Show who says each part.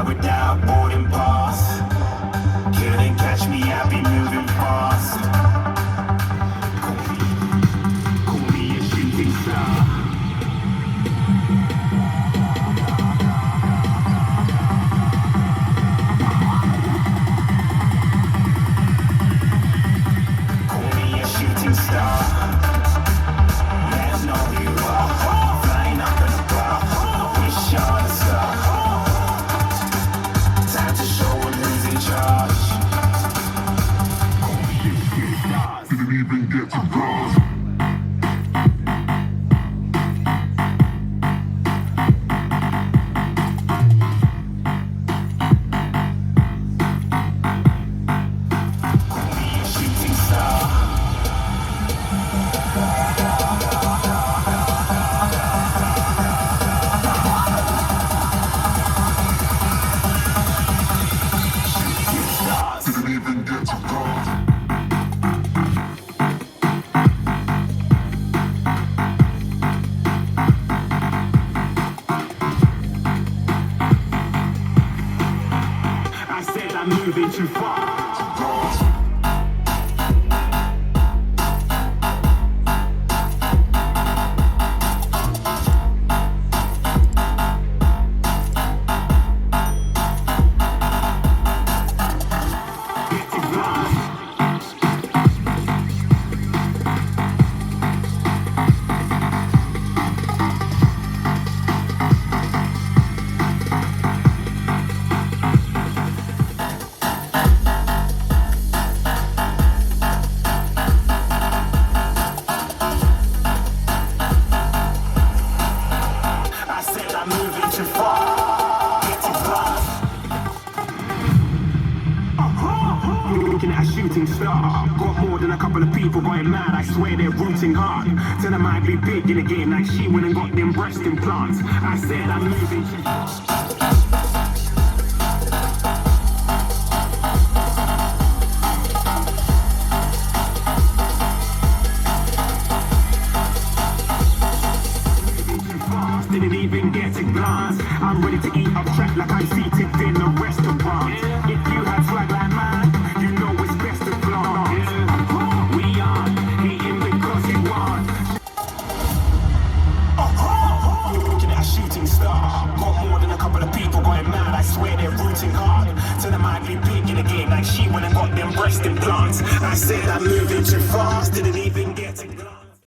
Speaker 1: fly without boarding pass. Couldn't catch me, I'd be moving fast. Call me a shooting star. Call me a shooting star. Let 'em know who you are. Flying up in a bar. Wish on a star. Time to show 'em who's in charge. Call me a shooting star. Didn't even get to cross. Call me a shooting star. Didn't even get to cross. I said I'm moving too far. I said I'm moving too far. Get too far. Looking at a shooting star. Got more than a couple of people going mad. I swear they're rooting hard. Said I might be big in the game like she went and got them breast implants. I said I'm moving too far. Didn't even get a glance. I'm ready to eat up track like I'm seated in a restaurant. If you had swag like mine, you know it's best to flaunt. We are hating because you want. Looking at a shooting star. Got more than a couple of people going mad. I swear they're rooting hard. Said I might be big in the game like she went and got them breast implants. I said I'm moving too fast. Didn't even get a glance.